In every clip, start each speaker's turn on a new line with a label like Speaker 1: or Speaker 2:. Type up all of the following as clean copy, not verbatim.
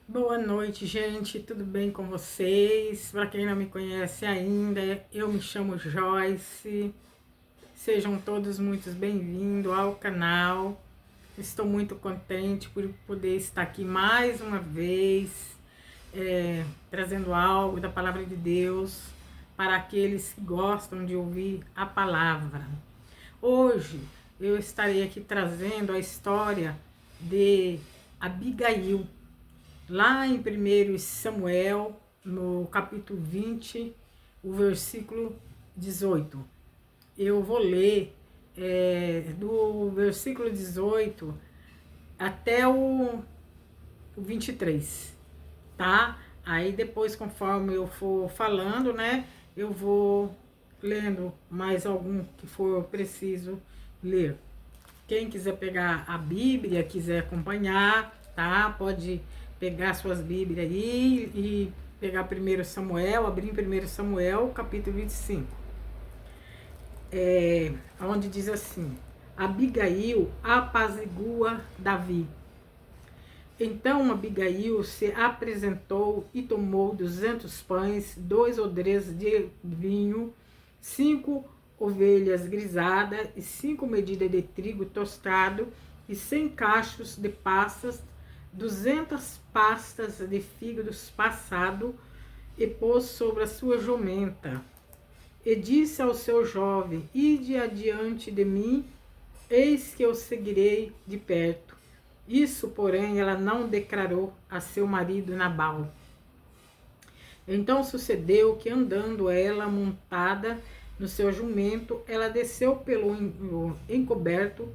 Speaker 1: Boa noite, gente. Tudo bem com vocês? Para quem não me conhece ainda, eu me chamo Joyce. Sejam todos muito bem-vindos ao canal. Estou muito contente por poder estar aqui mais uma vez, trazendo algo da palavra de Deus para aqueles que gostam de ouvir a palavra. Hoje eu estarei aqui trazendo a história de Abigail. Lá em 1 Samuel, no capítulo 20, o versículo 18. Eu vou ler do versículo 18 até o 23, tá? Aí depois, conforme eu for falando, né, eu vou lendo mais algum que for preciso ler. Quem quiser pegar a Bíblia, quiser acompanhar, tá? Pode pegar suas Bíblias aí e pegar 1 Samuel, abrir em 1 Samuel, capítulo 25. Onde diz assim: Abigail apazigua Davi. Então Abigail se apresentou e tomou 200 pães, 2 odres de vinho, 5 ovelhas grisadas e 5 medidas de trigo tostado e 100 cachos de passas, 200 pastas de fígados passado, e pôs sobre a sua jumenta. E disse ao seu jovem: Ide adiante de mim, eis que eu seguirei de perto. Isso, porém, ela não declarou a seu marido Nabal. Então sucedeu que, andando ela montada no seu jumento, ela desceu pelo encoberto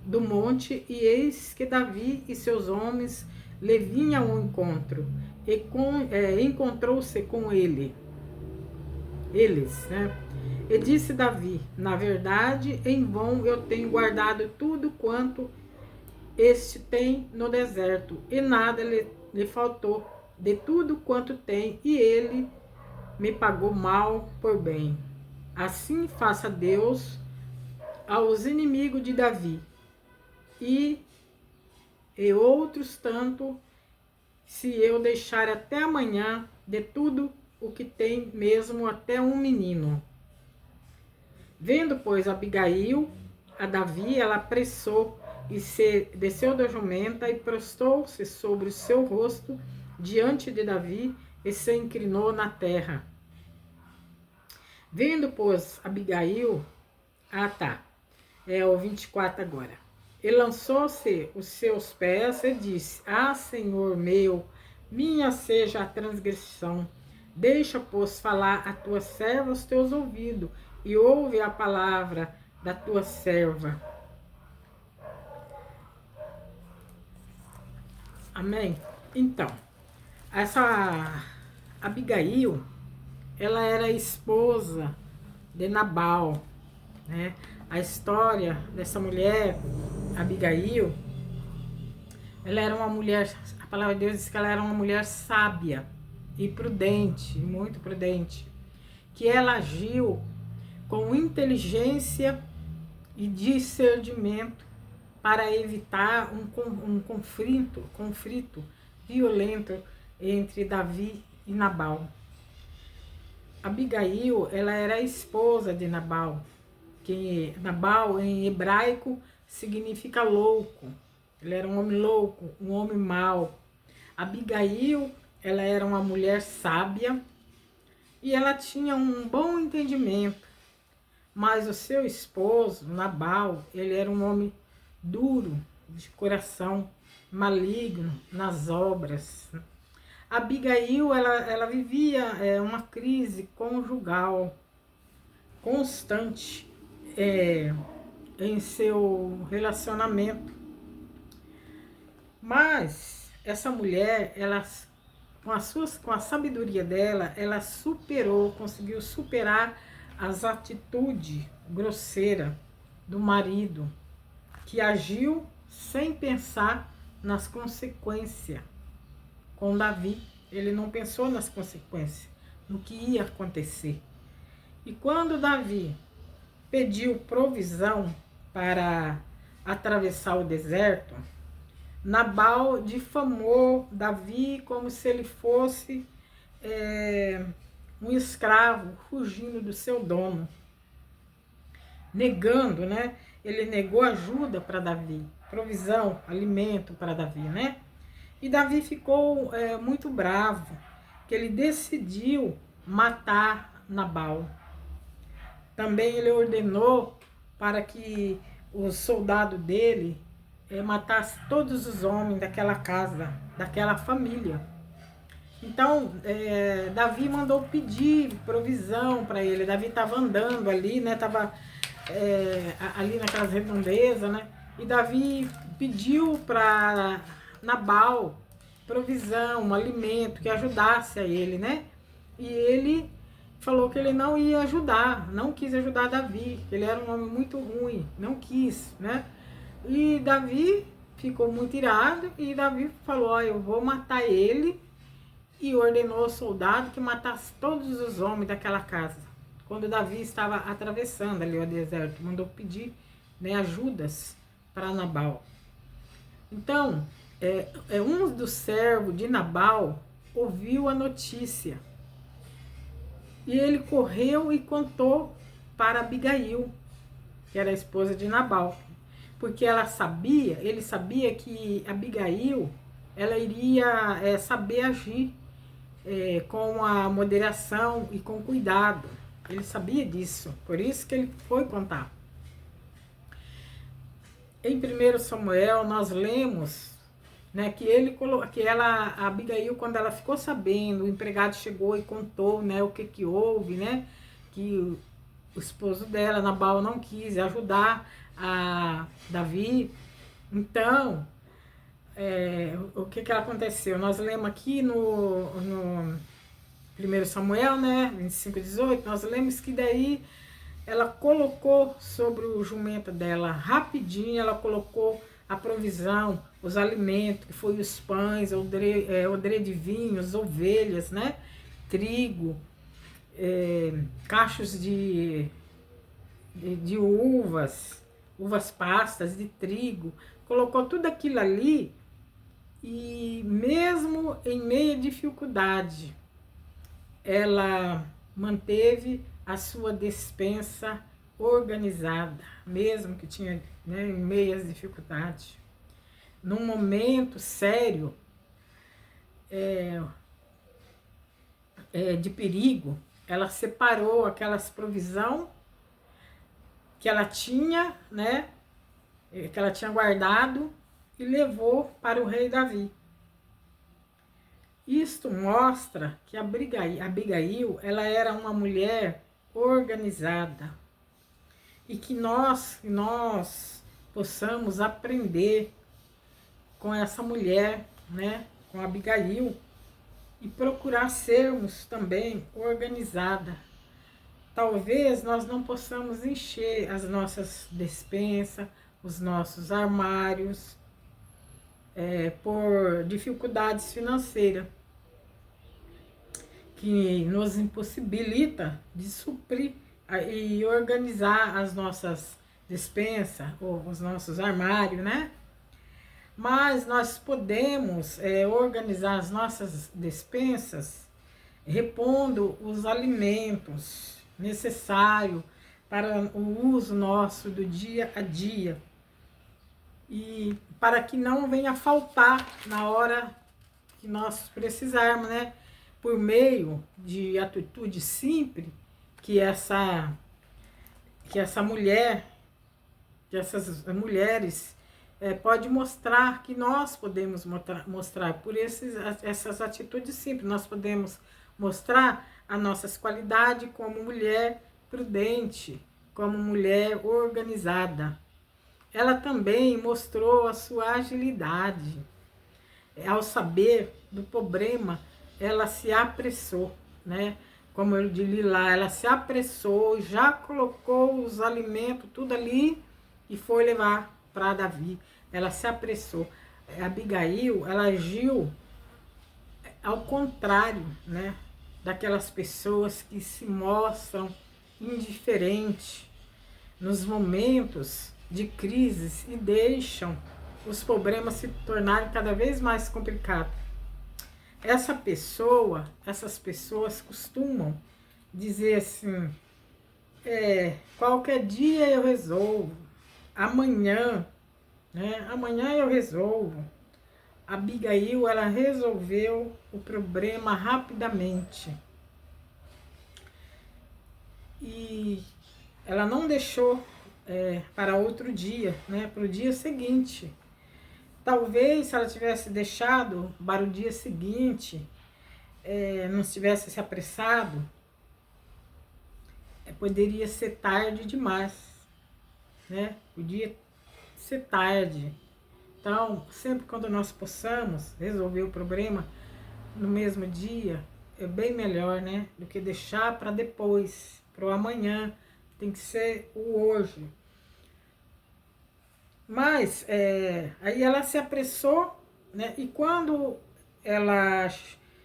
Speaker 1: do monte, e eis que Davi e seus homens lhe vinham ao encontro, e encontrou-se com eles, né? E disse Davi: na verdade, em vão eu tenho guardado tudo quanto este tem no deserto, e nada lhe faltou de tudo quanto tem, e ele me pagou mal por bem. Assim faça Deus aos inimigos de Davi, e outros tanto, se eu deixar até amanhã de tudo o que tem, mesmo até um menino. Vendo, pois, Abigail a Davi, ela apressou e se desceu da jumenta e prostou-se sobre o seu rosto diante de Davi e se inclinou na terra. Vendo, pois, Abigail, é o 24 agora. E lançou-se os seus pés e disse: Senhor meu, minha seja a transgressão. Deixa, pois, falar a tua serva aos teus ouvidos, e ouve a palavra da tua serva. Amém? Então, essa Abigail, ela era esposa de Nabal, né? A história dessa mulher, Abigail, ela era uma mulher, a palavra de Deus diz que ela era uma mulher sábia e prudente, muito prudente, que ela agiu com inteligência e discernimento para evitar um conflito violento entre Davi e Nabal. Abigail, ela era a esposa de Nabal, que Nabal em hebraico significa louco. Ele era um homem louco, um homem mau. Abigail, ela era uma mulher sábia e ela tinha um bom entendimento. Mas o seu esposo, Nabal, ele era um homem duro de coração, maligno nas obras. Abigail, ela vivia uma crise conjugal constante em seu relacionamento. Mas essa mulher, ela, com a sabedoria dela, ela conseguiu superar as atitudes grosseiras do marido, que agiu sem pensar nas consequências. Com Davi, ele não pensou nas consequências, no que ia acontecer. E quando Davi pediu provisão para atravessar o deserto, Nabal difamou Davi como se ele fosse um escravo fugindo do seu dono, negando, né? Ele negou ajuda para Davi, provisão, alimento para Davi, né? E Davi ficou muito bravo, que ele decidiu matar Nabal. Também ele ordenou para que os soldados dele matassem todos os homens daquela casa, daquela família. Então, Davi mandou pedir provisão para ele. Davi estava andando ali, né? Estava ali naquelas redondezas, né? E Davi pediu para Nabal provisão, um alimento que ajudasse a ele, né? E ele falou que ele não ia ajudar, não quis ajudar Davi, que ele era um homem muito ruim, não quis, né? E Davi ficou muito irado e Davi falou, ó, eu vou matar ele, e ordenou ao soldado que matasse todos os homens daquela casa. Quando Davi estava atravessando ali o deserto, mandou pedir, né, ajudas para Nabal. Então, um dos servos de Nabal ouviu a notícia e ele correu e contou para Abigail, que era a esposa de Nabal, porque ele sabia que Abigail, ela iria saber agir com a moderação e com cuidado. Ele sabia disso, por isso que ele foi contar. Em 1 Samuel nós lemos, né, a Abigail, quando ela ficou sabendo, o empregado chegou e contou, né, o que houve, né, que o esposo dela, Nabal, não quis ajudar a Davi. Então, o que aconteceu? Nós lemos aqui no 1 Samuel, né, 25:18, nós lemos que daí ela colocou sobre o jumento dela, rapidinho, ela colocou a provisão, os alimentos, que foi os pães, odre de vinho, as ovelhas, né, trigo, cachos de uvas pastas, de trigo, colocou tudo aquilo ali. E mesmo em meio à dificuldade, ela manteve a sua despensa organizada, mesmo que tinha, né, em meio às dificuldades. Num momento sério de perigo, ela separou aquelas provisão que ela tinha, né, que ela tinha guardado, e levou para o rei Davi. Isto mostra que Abigail, ela era uma mulher organizada, e que nós possamos aprender com essa mulher, né, com Abigail, e procurar sermos também organizada. Talvez nós não possamos encher as nossas despensas, os nossos armários, por dificuldades financeiras, que nos impossibilita de suprir e organizar as nossas despensas, ou os nossos armários, né? Mas nós podemos organizar as nossas despensas repondo os alimentos necessários para o uso nosso do dia a dia, e para que não venha faltar na hora que nós precisarmos, né? Por meio de atitude simples que essas mulheres pode mostrar, que nós podemos mostrar por essas atitudes simples. Nós podemos mostrar as nossas qualidades como mulher prudente, como mulher organizada. Ela também mostrou a sua agilidade. Ao saber do problema, ela se apressou, né? Como eu li lá, ela se apressou, já colocou os alimentos, tudo ali, e foi levar para Davi. Ela se apressou. Abigail, ela agiu ao contrário, né, daquelas pessoas que se mostram indiferentes nos momentos de crises e deixam os problemas se tornarem cada vez mais complicados. Essas pessoas costumam dizer assim, qualquer dia eu resolvo, amanhã, né? Amanhã eu resolvo. A Abigail, ela resolveu o problema rapidamente. E ela não deixou para outro dia, né? Para o dia seguinte. Talvez se ela tivesse deixado para o dia seguinte, não tivesse se apressado, poderia ser tarde demais, né? Podia ser tarde. Então, sempre quando nós possamos resolver o problema no mesmo dia, é bem melhor, né? Do que deixar para depois, para o amanhã. Tem que ser o hoje. Mas, aí ela se apressou, né? E quando ela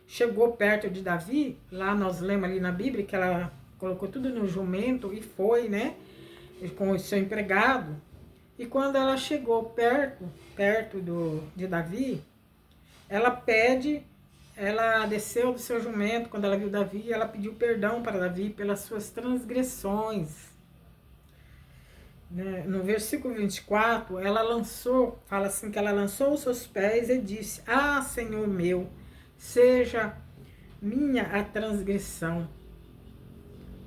Speaker 1: chegou perto de Davi, lá nós lemos ali na Bíblia que ela colocou tudo no jumento e foi, né? Com o seu empregado. E quando ela chegou perto de Davi, ela desceu do seu jumento, quando ela viu Davi, ela pediu perdão para Davi pelas suas transgressões. No versículo 24, fala assim que ela lançou os seus pés e disse, ah, Senhor meu, seja minha a transgressão.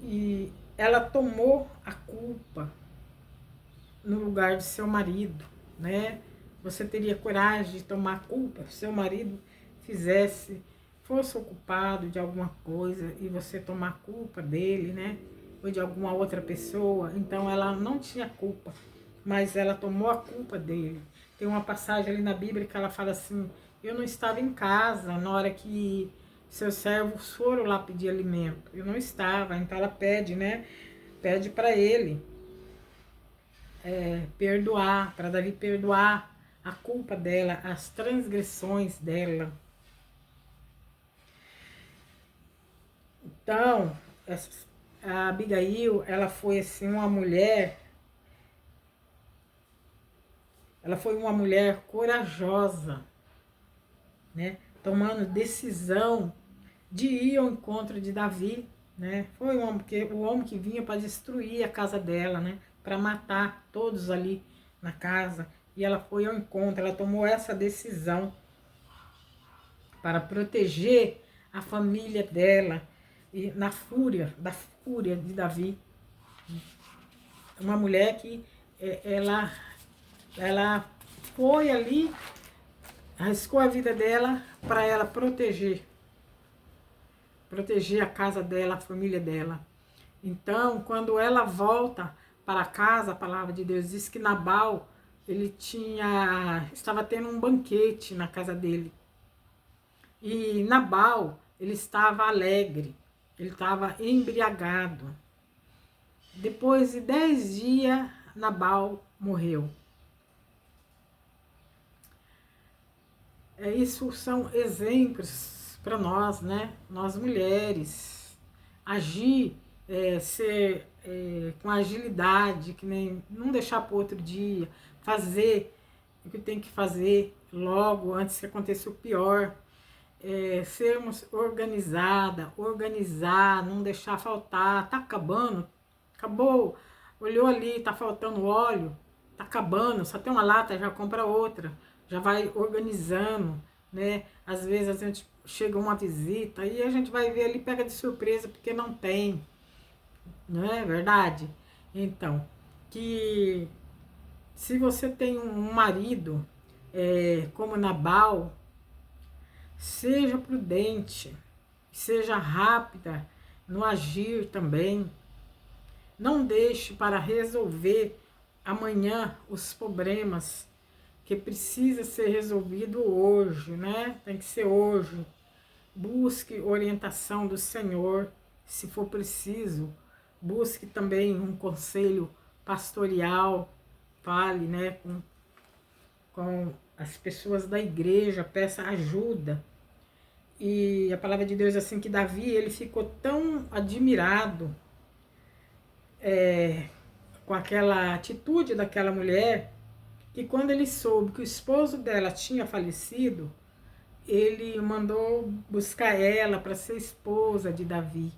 Speaker 1: E ela tomou a culpa no lugar de seu marido, né? Você teria coragem de tomar a culpa se seu marido fosse ocupado de alguma coisa e você tomar a culpa dele, né? Ou de alguma outra pessoa. Então ela não tinha culpa, mas ela tomou a culpa dele. Tem uma passagem ali na Bíblia que ela fala assim, eu não estava em casa na hora que seus servos foram lá pedir alimento. Eu não estava, então ela pede, né? Pede para ele perdoar, para Davi perdoar a culpa dela, as transgressões dela. Então, a Abigail, ela foi assim uma mulher corajosa, né? Tomando decisão de ir ao encontro de Davi, né? Foi o homem que vinha para destruir a casa dela, né? Para matar todos ali na casa. E ela foi ao encontro, ela tomou essa decisão para proteger a família dela e da fúria de Davi. Uma mulher que ela foi ali, arriscou a vida dela para ela proteger a casa dela, a família dela. Então, quando ela volta para casa, a palavra de Deus diz que Nabal, ele estava tendo um banquete na casa dele. E Nabal, ele estava alegre, ele estava embriagado. Depois de 10 dias, Nabal morreu. Isso são exemplos para nós, né? Nós mulheres. Agir, ser com agilidade, que nem não deixar para outro dia, fazer o que tem que fazer logo, antes que aconteça o pior. Sermos organizar, não deixar faltar. Tá acabando, acabou, olhou ali, tá faltando óleo, tá acabando, só tem uma lata, já compra outra, já vai organizando, né? Às vezes a gente chega uma visita e a gente vai ver ali, pega de surpresa porque não tem, não é verdade? Então, que se você tem um marido como Nabal, seja prudente, seja rápida no agir também. Não deixe para resolver amanhã os problemas que precisa ser resolvido hoje, né? Tem que ser hoje. Busque orientação do Senhor, se for preciso. Busque também um conselho pastoral. Fale, né, com as pessoas da igreja, peça ajuda. E a palavra de Deus é assim, que Davi, ele ficou tão admirado com aquela atitude daquela mulher, que quando ele soube que o esposo dela tinha falecido, ele mandou buscar ela para ser esposa de Davi.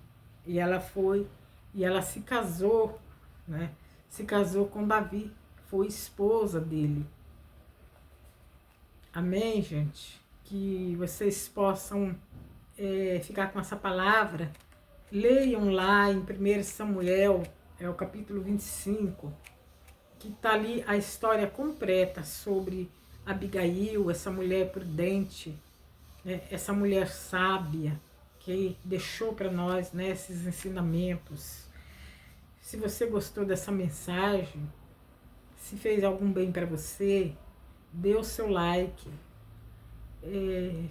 Speaker 1: E ela foi, e ela se casou, né? Se casou com Davi, foi esposa dele. Amém, gente? Que vocês possam ficar com essa palavra. Leiam lá em 1 Samuel, é o capítulo 25, que está ali a história completa sobre Abigail, essa mulher prudente, né, essa mulher sábia, que deixou para nós, né, esses ensinamentos. Se você gostou dessa mensagem, se fez algum bem para você, dê o seu like,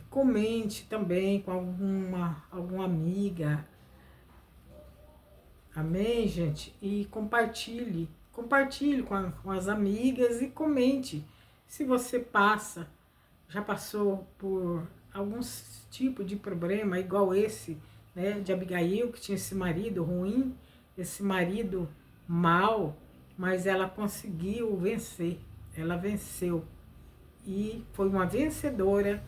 Speaker 1: comente também com alguma amiga, amém, gente? E compartilhe com as amigas e comente se você já passou por alguns tipos de problema, igual esse, né, de Abigail, que tinha esse marido ruim, esse marido mau, mas ela conseguiu vencer, ela venceu e foi uma vencedora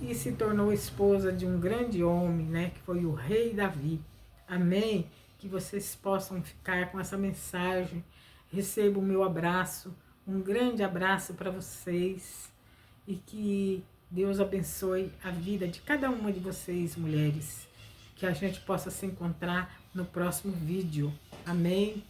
Speaker 1: e se tornou esposa de um grande homem, né, que foi o rei Davi. Amém? Que vocês possam ficar com essa mensagem. Receba o meu abraço, um grande abraço para vocês e que Deus abençoe a vida de cada uma de vocês, mulheres. Que a gente possa se encontrar no próximo vídeo. Amém?